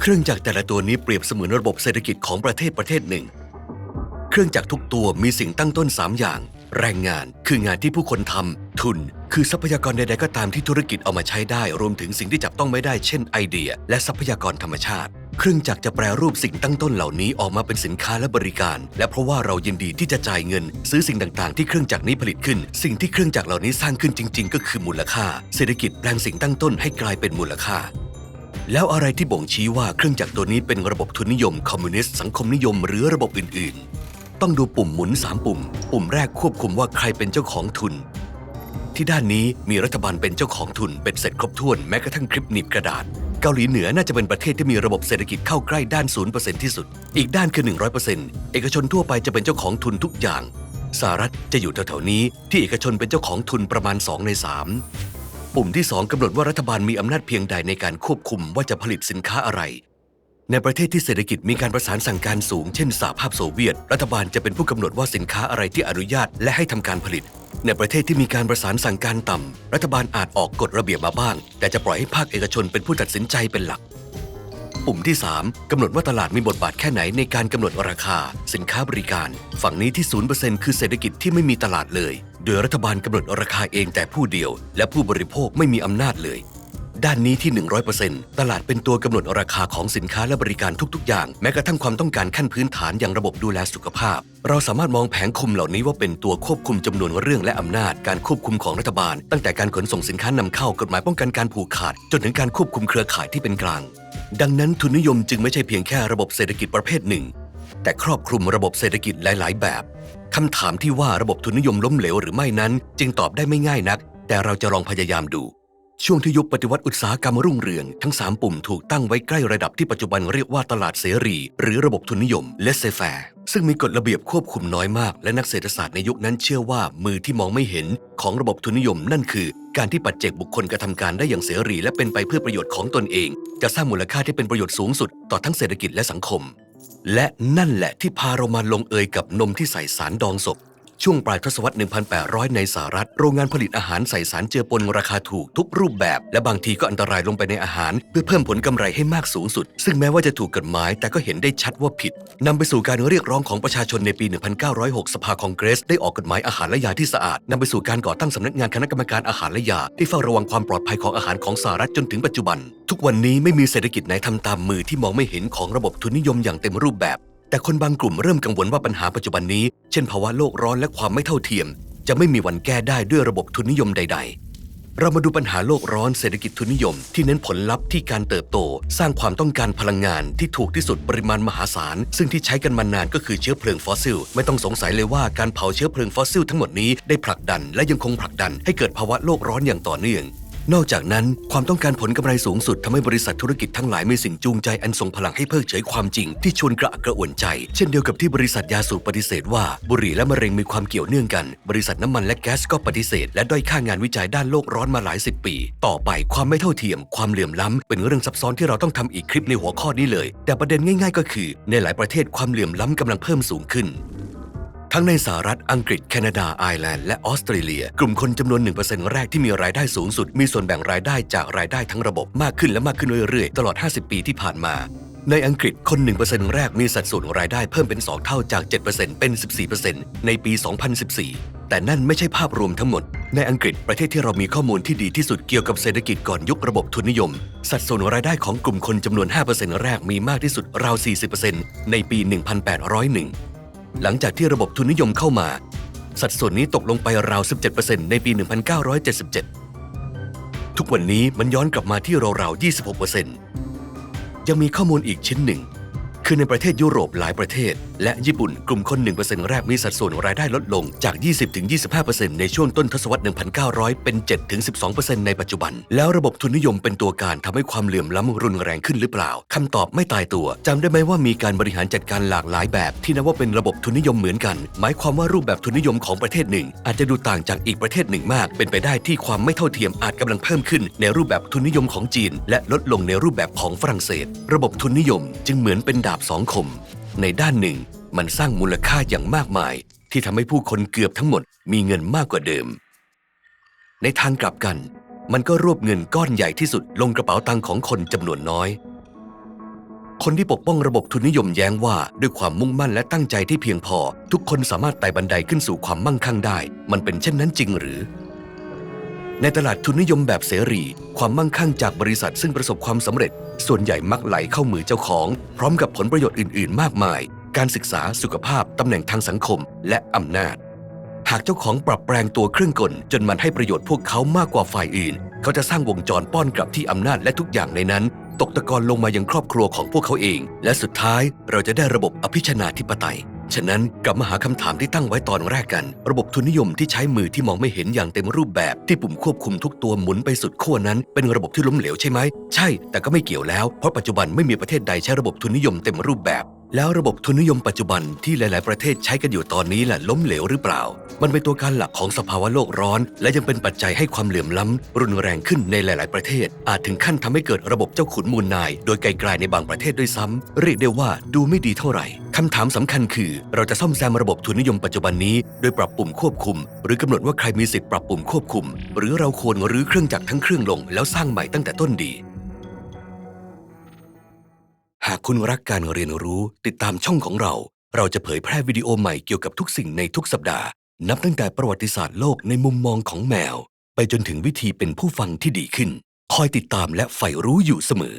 เครื่องจักรแต่ละตัวนี้เปรียบเสมือนระบบเศรษฐกิจของประเทศหนึ่งเครื่องจักรทุกตัวมีสิ่งตั้งต้น3อย่างแรงงานคืองานที่ผู้คนทำทุนคือทรัพยากรใดๆก็ตามที่ธุรกิจเอามาใช้ได้รวมถึงสิ่งที่จับต้องไม่ได้เช่นไอเดียและทรัพยากรธรรมชาติเครื่องจักรจะแปรรูปสิ่งตั้งต้นเหล่านี้ออกมาเป็นสินค้าและบริการและเพราะว่าเรายินดีที่จะจ่ายเงินซื้อสิ่งต่างๆที่เครื่องจักรนี้ผลิตขึ้นสิ่งที่เครื่องจักรเหล่านี้สร้างขึ้นจริงๆก็คือมูลค่าเศรษฐกิจแปลงสิ่งตั้งต้นให้กลายเป็นมูลค่าแล้วอะไรที่บ่งชี้ว่าเครื่องจักรตัวนี้เป็นระบบทุนนิยมคอมมิวนิสต์สังคมนิยมหรือระบบอื่นๆต้องดูปุ่มหมุน3ปุ่มแรกควบคุมว่าใครเป็นเจ้าของทุนที่ด้านนี้มีรัฐบาลเป็นเจ้าของทุนเป็นเสร็จครบถ้วนแม้กระทั่งคลิปหนีบกระดาษเกาหลีเหนือน่าจะเป็นประเทศที่มีระบบเศรษฐกิจเข้าใกล้ด้าน 0% ที่สุดอีกด้านคือ 100% เอกชนทั่วไปจะเป็นเจ้าของทุนทุกอย่างสหรัฐจะอยู่แถวๆนี้ที่เอกชนเป็นเจ้าของทุนประมาณ2 ใน 3ปุ่มที่2กำหนดว่ารัฐบาลมีอำนาจเพียงใดในการควบคุมว่าจะผลิตสินค้าอะไรในประเทศที่เศรษฐกิจมีการประสานสั่งการสูงเช่นสหภาพโซเวียตรัฐบาลจะเป็นผู้กำหนดว่าสินค้าอะไรที่อนุญาตและให้ทำการผลิตในประเทศที่มีการประสานสั่งการต่ำรัฐบาลอาจออกกฎระเบียบมาบ้างแต่จะปล่อยให้ภาคเอกชนเป็นผู้ตัดสินใจเป็นหลักปุ่มที่3กำหนดว่าตลาดมีบทบาทแค่ไหนในการกำหนดราคาสินค้าบริการฝั่งนี้ที่ 0% คือเศรษฐกิจที่ไม่มีตลาดเลยโดยรัฐบาลกำหนดราคาเองแต่ผู้เดียวและผู้บริโภคไม่มีอำนาจเลยด้านนี้ที่ 100% ตลาดเป็นตัวกำหนดราคาของสินค้าและบริการทุกๆอย่างแม้กระทั่งความต้องการขั้นพื้นฐานอย่างระบบดูแลสุขภาพเราสามารถมองแผงคุมเหล่านี้ว่าเป็นตัวควบคุมจำนวนเรื่องและอำนาจการควบคุมของรัฐบาลตั้งแต่การขนส่งสินค้านำเข้ากฎหมายป้องกันการผูกขาดจนถึงการควบคุมเครือข่ายที่เป็นกลางดังนั้นทุนนิยมจึงไม่ใช่เพียงแค่ระบบเศรษฐกิจประเภทหนึ่งแต่ครอบคลุมระบบเศรษฐกิจหลายๆแบบคำถามที่ว่าระบบทุนนิยมล้มเหลวหรือไม่นั้นจึงตอบได้ไม่ง่ายนักแต่เราจะลองพยายามดูช่วงที่ยุคปฏิวัติอุตสาหกรรมรุ่งเรืองทั้ง3ปุ่มถูกตั้งไว้ใกล้ระดับที่ปัจจุบันเรียกว่าตลาดเสรีหรือระบบทุนนิยมเลสเซแฟร์ซึ่งมีกฎระเบียบควบคุมน้อยมากและนักเศรษฐศาสตร์ในยุคนั้นเชื่อว่ามือที่มองไม่เห็นของระบบทุนนิยมนั่นคือการที่ปัจเจกบุคคลกระทำการได้อย่างเสรีและเป็นไปเพื่อประโยชน์ของตนเองจะสร้างมูลค่าที่เป็นประโยชน์สูงสุดต่อทั้งเศรษฐกิจและสังคมและนั่นแหละที่พาเรามาลงเอยกับนมที่ใส่สารดองศพช่วงปลายทศวรรษ 1800 ในสหรัฐโรงงานผลิตอาหารใส่สารเจือปนราคาถูกทุกรูปแบบและบางทีก็อันตรายลงไปในอาหารเพื่อเพิ่มผลกำไรให้มากสูงสุดซึ่งแม้ว่าจะถูกกฎหมายแต่ก็เห็นได้ชัดว่าผิดนำไปสู่การเรียกร้องของประชาชนในปี 1906 สภาคองเกรสได้ออกกฎหมายอาหารและยาที่สะอาดนำไปสู่การก่อตั้งสำนักงานคณะกรรมการอาหารและยาที่เฝ้าระวังความปลอดภัยของอาหารของสหรัฐจนถึงปัจจุบันทุกวันนี้ไม่มีเศรษฐกิจไหนทำตามมือที่มองไม่เห็นของระบบทุนนิยมอย่างเต็มรูปแบบแต่คนบางกลุ่มเริ่มกังวลว่าปัญหาปัจจุบันนี้เช่นภาวะโลกร้อนและความไม่เท่าเทียมจะไม่มีวันแก้ได้ด้วยระบบทุนนิยมใดๆเรามาดูปัญหาโลกร้อนเศรษฐกิจทุนนิยมที่เน้นผลลัพธ์ที่การเติบโตสร้างความต้องการพลังงานที่ถูกที่สุดปริมาณมหาศาลซึ่งที่ใช้กันมานานก็คือเชื้อเพลิงฟอสซิลไม่ต้องสงสัยเลยว่าการเผาเชื้อเพลิงฟอสซิลทั้งหมดนี้ได้ผลักดันและยังคงผลักดันให้เกิดภาวะโลกร้อนอย่างต่อเนื่องนอกจากนั้นความต้องการผลกำไรสูงสุดทำให้บริษัทธุรกิจทั้งหลายมีสิ่งจูงใจอันทรงพลังให้เพิกเฉยความจริงที่ชวนกระอักกระอ่วนใจเช่นเดียวกับที่บริษัทยาสูบปฏิเสธว่าบุหรี่และมะเร็งมีความเกี่ยวเนื่องกันบริษัทน้ำมันและแก๊สก็ปฏิเสธและด้อยค่างานวิจัยด้านโลกร้อนมาหลาย10 ปีต่อไปความไม่เท่าเทียมความเหลื่อมล้ำเป็นเรื่องซับซ้อนที่เราต้องทำอีกคลิปในหัวข้อนี้เลยแต่ประเด็นง่ายๆก็คือในหลายประเทศความเหลื่อมล้ำกำลังเพิ่มสูงขึ้นทั้งในสหรัฐอังกฤษแคนาดาไอร์แลนด์และออสเตรเลียกลุ่มคนจำนวน 1% แรกที่มีรายได้สูงสุดมีส่วนแบ่งรายได้จากรายได้ทั้งระบบมากขึ้นและมากขึ้นเรื่อยๆตลอด50 ปีที่ผ่านมาในอังกฤษคน 1% แรกมีสัดส่วนรายได้เพิ่มเป็น2 เท่าจาก 7% เป็น 14% ในปี 2014แต่นั่นไม่ใช่ภาพรวมทั้งหมดในอังกฤษประเทศที่เรามีข้อมูลที่ดีที่สุดเกี่ยวกับเศรษฐกิจก่อนยุคระบบทุนนิยมสัดส่วนรายได้ของกลุ่มคนจำนวน 5% แรกมีมากที่สุดราว 40% ในปี 1801หลังจากที่ระบบทุนนิยมเข้ามาสัดส่วนนี้ตกลงไปราว 17% ในปี 1977 ทุกวันนี้มันย้อนกลับมาที่ราวๆ 26% ยังมีข้อมูลอีกชิ้นหนึ่งคือในประเทศยุโรปหลายประเทศและญี่ปุ่นกลุ่มคน 1% แรกมีสัดส่วนรายได้ลดลงจาก 20-25% ในช่วงต้นทศวรรษ 1900 เป็น 7-12% ในปัจจุบันแล้วระบบทุนนิยมเป็นตัวการทำให้ความเหลื่อมล้ำรุนแรงขึ้นหรือเปล่าคำตอบไม่ตายตัวจำได้ไหมว่ามีการบริหารจัดการหลากหลายแบบที่นับว่าเป็นระบบทุนนิยมเหมือนกันหมายความว่ารูปแบบทุนนิยมของประเทศหนึ่งอาจจะดูต่างจากอีกประเทศหนึ่งมากเป็นไปได้ที่ความไม่เท่าเทียมอาจกำลังเพิ่มขึ้นในรูปแบบทุนนิยมของจีนและลดลงในรูปแบบของฝรั่งเศสระบบทุนนิยมจึงเหมือนเป็นดาบ2 คมในด้านหนึ่งมันสร้างมูลค่าอย่างมากมายที่ทำให้ผู้คนเกือบทั้งหมดมีเงินมากกว่าเดิมในทางกลับกันมันก็รวบเงินก้อนใหญ่ที่สุดลงกระเป๋าตังค์ของคนจำนวนน้อย คนที่ปกป้องระบบทุนนิยมแย้งว่าด้วยความมุ่งมั่นและตั้งใจที่เพียงพอทุกคนสามารถไต่บันไดขึ้นสู่ความมั่งคั่งได้มันเป็นเช่นนั้นจริงหรือในตลาดทุนนิยมแบบเสรีความมั่งคั่งจากบริษัทซึ่งประสบความสำเร็จส่วนใหญ่มักไหลเข้ามือเจ้าของพร้อมกับผลประโยชน์อื่นๆมากมายการศึกษาสุขภาพตำแหน่งทางสังคมและอำนาจหากเจ้าของปรับแปลงตัวเครื่องกลจนมันให้ประโยชน์พวกเขามากกว่าฝ่ายอื่นเขาจะสร้างวงจรป้อนกลับที่อำนาจและทุกอย่างในนั้นตกตะกอนลงมายังครอบครัวของพวกเขาเองและสุดท้ายเราจะได้ระบบอภิชนาธิปไตยฉะนั้นกลับมาหาคำถามที่ตั้งไว้ตอนแรกกันระบบทุนนิยมที่ใช้มือที่มองไม่เห็นอย่างเต็มรูปแบบที่ปุ่มควบคุมทุกตัวหมุนไปสุดขั้วนั้นเป็นระบบที่ล้มเหลวใช่ไหมใช่แต่ก็ไม่เกี่ยวแล้วเพราะปัจจุบันไม่มีประเทศใดใช้ระบบทุนนิยมเต็มรูปแบบแล้วระบบทุนนิยมปัจจุบันที่หลายๆประเทศใช้กันอยู่ตอนนี้ล่ะล้มเหลวหรือเปล่ามันเป็นตัวการหลักของสภาวะโลกร้อนและยังเป็นปัจจัยให้ความเหลื่อมล้ำรุนแรงขึ้นในหลายๆประเทศอาจถึงขั้นทำให้เกิดระบบเจ้าขุนมูลนายโดยไกลๆในบางประเทศด้วยซ้ำเรียกได้ว่าดูไม่ดีเท่าไหร่คำถามสำคัญคือเราจะซ่อมแซมระบบทุนนิยมปัจจุบันนี้โดยปรับปุ่มควบคุมหรือกำหนดว่าใครมีสิทธิ์ปรับปุ่มควบคุมหรือเราควรรื้อเครื่องจักรทั้งเครื่องลงแล้วสร้างใหม่ตั้งแต่ต้นดีหากคุณรักการเรียนรู้ติดตามช่องของเราจะเผยแพร่วิดีโอใหม่เกี่ยวกับทุกสิ่งในทุกสัปดาห์นับตั้งแต่ประวัติศาสตร์โลกในมุมมองของแมวไปจนถึงวิธีเป็นผู้ฟังที่ดีขึ้นคอยติดตามและใฝ่รู้อยู่เสมอ